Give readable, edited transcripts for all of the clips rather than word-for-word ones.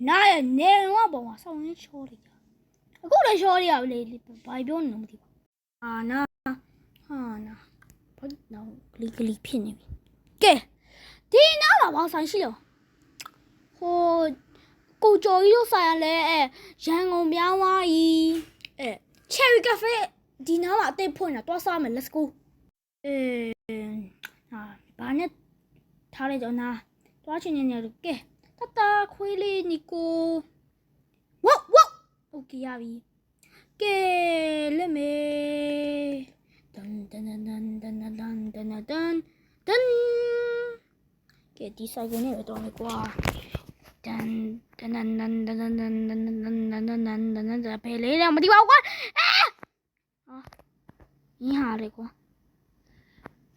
나의 내가 뭐 성인 쇼리야. 그래 쇼리야 레리 바이비온 너무 디바. 하나 나 글리 피네. 깨. 디나마 와산 실려. 호 고조이로 사야래. 양온 명와이. 체리 카페 디나마 때 포인트 또 사면 let's go. 반에 다래잖아. 또 하시는 이렇게. 따따 코일리 니코 워 오케이 야비 깨레메 딴딴딴딴딴딴딴딴 깨 디사이고네 왜 또네 과 딴딴딴딴딴딴딴딴딴딴딴딴딴 배레랑 어디 와고 이하래 과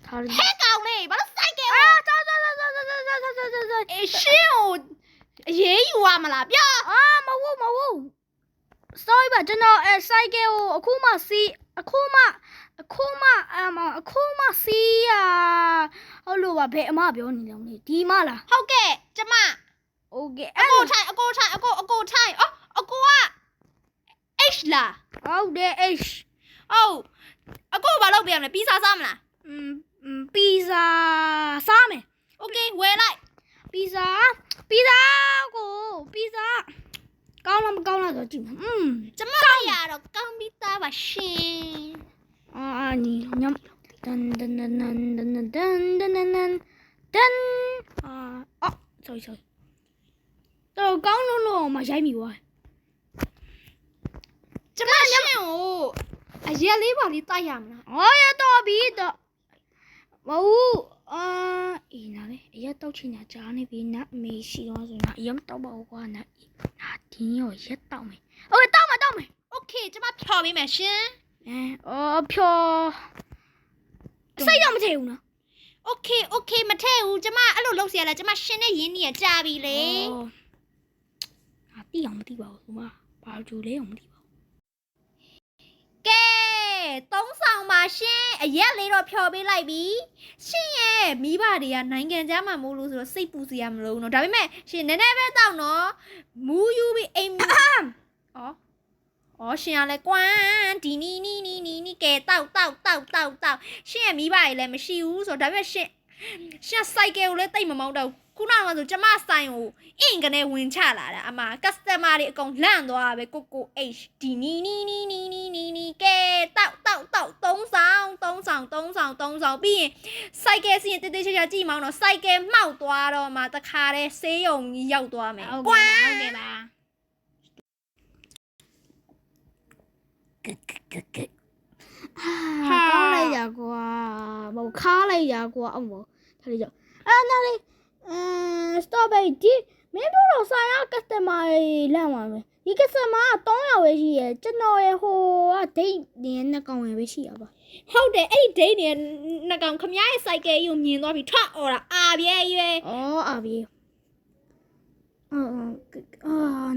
다른 해가오네 바로 싸게 에쇼 예유 와မလားပြောမဟုတ် sorry ပါကျွန်တော်စိုက်ကေကိုအခုမှစီးရဟုတ်လို့ပါဘယ်အမပြောနေလဲမလဲဒီမလား ဟုတ်ကဲ့ကျမ okay အကိုထိုင်အော်အကိုက H လား ဟုတ်တယ် H ဟုတ်အကိုဘာလုပ်ပြရမလဲပီဇာစားမလား ပီဇာစားမယ် okay ဝယ်လိုက် ပီဇာကောင်းလားမကောင်းလားဆိုကြည့်မယ်ကျမတို့ရတော့ကောင်းပြီးသားပါရှင်ညီညမ်တန်sorry တော့ကောင်းလို့မရိုက်မိပါကျမရှင်ကိုအရက်လေးပါလေးတိုက်ရမလားရတော့ပြီတော့မဟုတ်နာလေအရက်တောက်ချင်တာကြားနေပြီနတ်အမေရှိတော့ဆိုတော့အရက်တောက်ပါဘူးကွာနတ်ဒီရောရက်တောက်မယ်ဟုတ်တောက်မယ် okay ကျမဖြော်ပေးမယ်ရှင်ဖြော်စိတ်တော့မထည့်ဘူးနော် okay မထည့်ဘူးကျမအဲ့လိုလုပ်เสียလားကျမရှင်နဲ့ရင်းနေရကြာပြီလေတိအောင်မသိပါဘူးသူမဘာကြိုလဲအောင်မသိပါဘူးကဲသုံးဆောင်ပါရှင်အရက်လေးတော့ဖြော်ပေးလိုက်ပြီရှင်ရဲ့မိဘတွေကနိုင်ငံခြားမှာမို့လို့ဆိုတော့စိတ်ပူစရာမလိုဘူးเนาะဒါပေမဲ့ရှင်နည်းနည်းပဲတောက်နော်မူယူပြီးအိမ်ရှင်ရလဲကွမ်ဒီနီကဲတောက်ရှင်ရဲ့မိဘတွေလည်းမရှိဘူးဆိုတော့ဒါပေမဲ့ရှင်စိုက်ကယ်ကိုလည်းတိတ်မမောင်းတော့ခုနကဆိုကျမဆိုင်ကိုအင်ကနေဝင်ချလာတာအမ customer တွေအကုန်လန့်သွားပဲကို H ဒီနီကဲတောက်သုံးဆောင်ပြီးရင်စိုက်ကယ်စီရင်တေးချာကြည့်မောင်းတော့စိုက်ကယ်မှောက်သွားတော့မှတခါတည်းဆေးရုံကြီးရောက်သွားမယ်ကွာဟုတ်ကဲ့ပါကောင်းလိုက်ရကွာမဟုတ်ခါလိုက်ရကွာအောင်ဘောဒါလေးကြောင့်နားလေးstop ဒီမင်းတို့တော့ဆိုင်ရ customer လန့်သွားမယ်ဒီ customer က300ပဲရှိရကျွန်တော်ရဲ့ဟိုက date နဲ့နှစ်ကောင်ပဲရှိရပါဟုတ်တယ်အဲ့ဒီ date နဲ့နှစ်ကောင်ခမရဲ့ cycle ကြီးကိုမြင်သွားပြီးထွက်អော်တာအာပြဲရွယ်အာပြဲ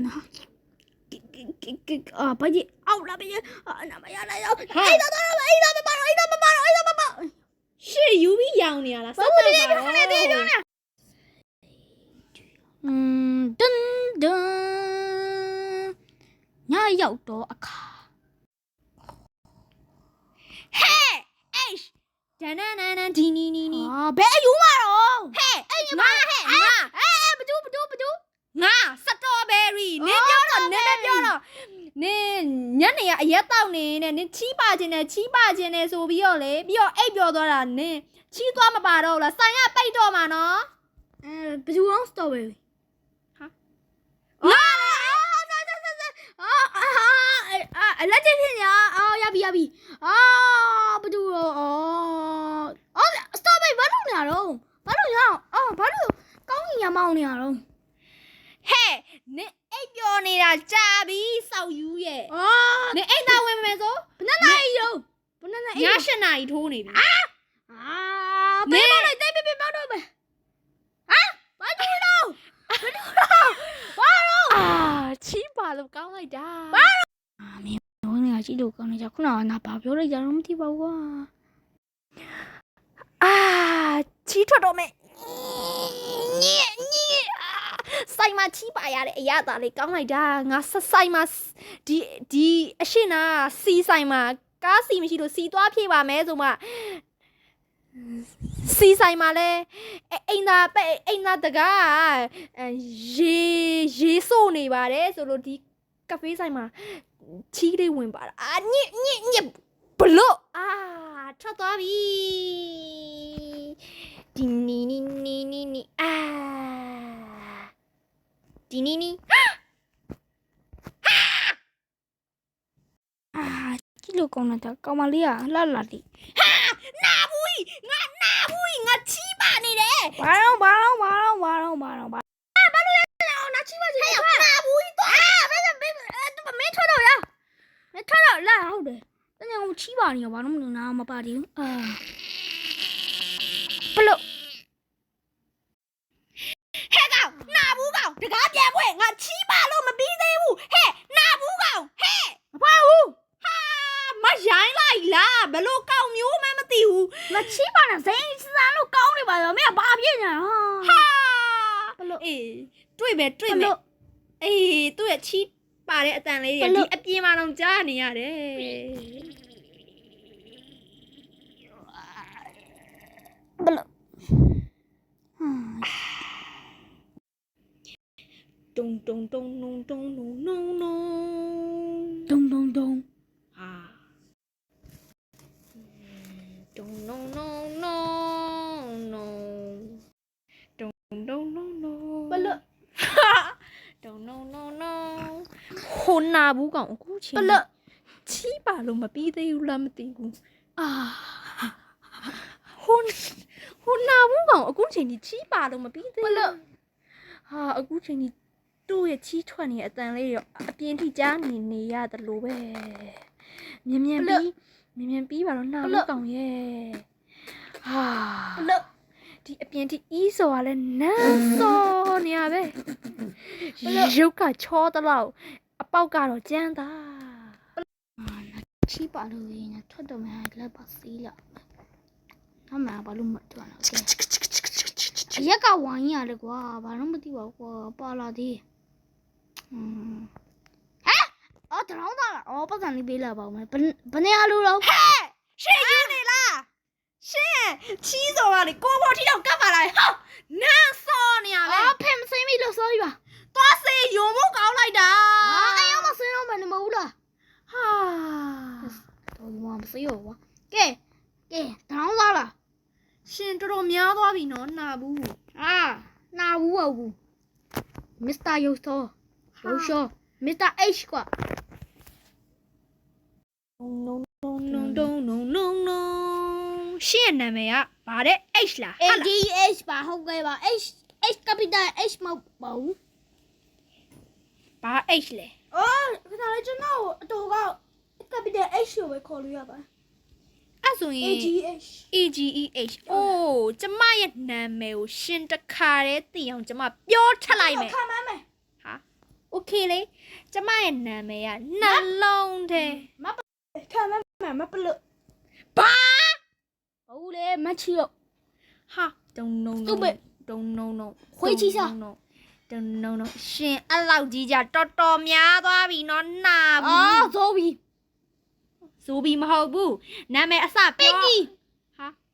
နာဘာကြီးအောက်လာပြီနာမရလိုက်တော့အဲ့တော့မပါရှေ့ယူပြီးရောင်နေရလားစက်တက်ပါတော့ဒန်ညရောက်တော့အခါဟဲ့ ဒန်ဒန်ဒန်ဒန်ဒီနီနီနီ ဘယ်အယူမှာတော့ ဟဲ့ငါဟဲ့ငါ ဘဒူငါစတော်ဘယ်ရီနင်ပြောတော့နင်လည်းပြောတော့နင်ညနေကအရက်တောက်နေနဲ့နင်ချီးပါခြင်းနဲ့ဆိုပြီးတော့လေပြီးတော့အိပ်ပြောသွားတာနင်ချီးသွားမပါတော့ဘူးလားဆိုင်ကပိတ်တော့မှာနော် ဘဒူအောင်စတော်ဘယ်ရီ ဟာ ငါလက်ချင်ဖြစ်ညာရပြီဘဒူတော့စတော်ဘယ်ရီဘာလို့နေရတော့ဘာလို့ကောင်းကြီးရမောင်းနေရတော့ ဟဲ့နင်အိပ်ပြောနေတာကြာပြီစောက်ယူရဲ့နင်အိမ်သားဝင်မယ်ဆို ဘယ်နဲ့ရောဘယ်နဲ့ ည8နာရီထိုးနေပြီ ဘေးမလေးတိတ်ပြပေါက်တော့မယ်ဘာကြည့်လို့ဘာလို့ချီးပါလို့ကောင်းလိုက်တာ မင်းဝင်နေကြည့်လို့ကောင်းနေကြခုနကငါဘာပြောလိုက်ကြတော့မသိပါဘူးကွာ ချီးထွက်တော့မယ်ညဆိုင်မှာချီးပါရတဲ့အရာသားလေးကောင်းလိုက်တာငါဆိုင်မှာဒီအရှိနာစီဆိုင်မှာကားစီမရှိလို့စီသွားပြေးပါမယ်ဆိုမှစီဆိုင်မှာလဲအိမ်သားတကားရေစို့နေပါတယ်ဆိုလို့ဒီကဖေးဆိုင်မှာချီးလေးဝင်ပါတာညဘလို့ထွက်သွားပြီဒီနီဒီနီကြည့်လို့ကောင်းနေတာကောင်မလေးကလှလာလိ နာဘူးငါချီးပါနေတယ် ဘာလို့နာချီးပါချင်နာဘူးသွားမင်းထွက်တော့လာဟုတ်တယ်တကယ်ကိုချီးပါနေရောဘာလို့မလို့နာမပါသေးဘူးဘလို့ ဟဲ့ကောင်နာဘူးကောင်တကားပြန်ဖွင့်ငါချီးပါလို့မပြီးသေးဘူးဟဲ့နာဘူးကောင်ဟဲ့ မပါဘူး မရိုင်းလိုက်လားဘလို့ကောင်မျိုးမှမသိဘူး မချီးပါနဲ့စိန်စမ်းလို့ကောင်းနေပါရောမင်းကဘာဖြစ်ညာဘလို့ အေးတွေ့မယ်အေးသူ့ရဲ့ချီးပါတဲ့အတန်လေးတွေဒီအပြင်မှာတော့ကြားနေရတယ်ဘလို့တုံဟာတုံဘလို့ဟိုနာဘူးကောင်အခုချင်းဘလို့ ချီးပါလို့မပြီးသေးဘူးလားမသိဘူးဟိုနာဘူးကောင်အခုချင်းချီးပါလို့မပြီးသေး ဘလို့ အခုချင်းတို့ရဲ့ချီးထွက်နေတဲ့အတန်လေးရောအပြင်းထိကြားနေရတယ်လို့ပဲမြန်ပြီးပါတော့နာဘူးကောင်ရဲ့ဘလို့ ဒီအပြင်ထိအီးစော်ကလည်းနန်းစော်နေရပဲရုပ်ကချောတလောက်အပေါက်ကတော့ကျန်းတာ ချီးပါလို့ရင်ထွက်တော့မှလက်ပါစီးလာအမှန်ဘာလို့မထွက်လာအရက်ကဝိုင်းရတယ်ကွာဘာလို့မသိပါဘူးကွာပါလာသေးတရောင်းသားလားပတ်စံလေးပေးလာပါဦးမယ်ဘယ်နေရာလို့တော့ ဟဲ့ရှင်ယူနေလားရှင်ရဲ့ချီးစော်ကလေကိုပေါ်ထိတော့ကပ်ပါလားဟောနန်းစော်နေရပဲ ဖင်မစိမ့်ပြီလို့ဆိုရပါ သွားစေယုံမို့ကောင်းလိုက်တာ အဲ့ရောမစင်းတော့မနေမဟုတ်လားတော့မမစိရောကွာကဲတရောင်းသားလား ရှင်တော်တော်များသွားပြီနော်နာဘူး နာဘူးပါဘူးမစ္စတာယိုဆောမစ္စတာ H ကွာ no ရှင်ရဲ့နာမည်ကဗါတဲ့ H လားဟာလား H ပါဟုတ်ကဲ့ပါ H capital H မဟုတ်ပါဘူး ဘာ H လဲ ခဏလေးကျွန်တော်အတူက capital H ကိုပဲခေါ်လို့ရပါ အဲ့ဆိုရင် AGEH အိုးကျမရဲ့နာမည်ကိုရှင်တခါတည်းသိအောင်ကျမပြောထလိုက်မယ် ခံမမယ် โอเคလေကျမရဲ့နာမည်ကနှလုံးထဲ ခံမမယ်မပလို့ ဘာ ဟုတ်လေမချီရော ဟာတုံနုံခွေးချီစား တုံရှင်အဲ့လောက်ကြီးကြတော်တော်များသွားပြီနော်နာဘူး ဇိုးပြီ ဇိုဘီမဟုတ်ဘူးနာမည်အစပြောဟာ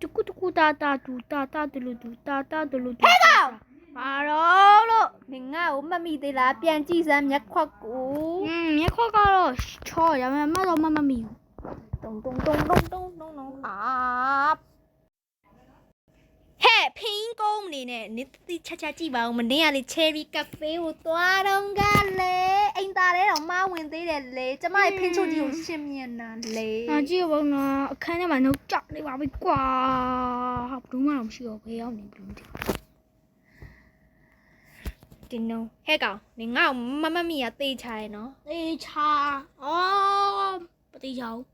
တူကူတူကူတာတာတူတာတာတူလူတူတာတာတူလူတူဟဲ့ကောင်ဘာလို့လို့ နင်ငါ့ကိုမှတ်မိသေးလားပြန်ကြည့်စမ်းမျက်ခွက်ကို မျက်ခွက်ကတော့ချောရမယ်မတော့မမီဘူး တုံဟာဟဲ့ဖင်းကုန်းနေနဲ့နစ်တိချာချာကြည့်ပါဦးမနေ့ကလေ cherry cafe ကိုသွားတော့ကလေအိမ်သားလေးတော့မဝင်သေးတယ်လေကျမရဲ့ဖင်းချုပ်ကြီးကိုရှင်းမြင်တာလေ ငါကြည့်ဘောနော်အခန်းထဲမှာနှုတ်ကြနေပါပြီကွာဘယ်မှမရှိတော့ဘယ်ရောက်နေဘယ်လိုမသိ တင်းနုံဟဲ့ကောင်နင်ငါ့ကိုမမမီရတေးချာရယ်နော် သေချာမသေချာဘူး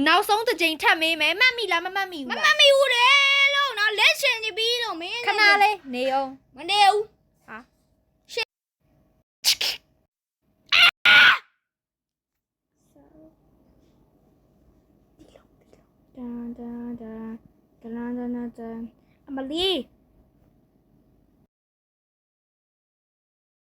နောက်ဆုံးတစ်ချိန်ထပ်မေးမယ်မှတ်မိလားမမှတ်မိဘူး မ လား မီဘူးလေလို့နော်လက်ရှင်နေပြီလို့မင်း ခဏလေးနေအောင် မနေဘူး ဟာ တန်တန်တန်တန်တန်တန်အမလီ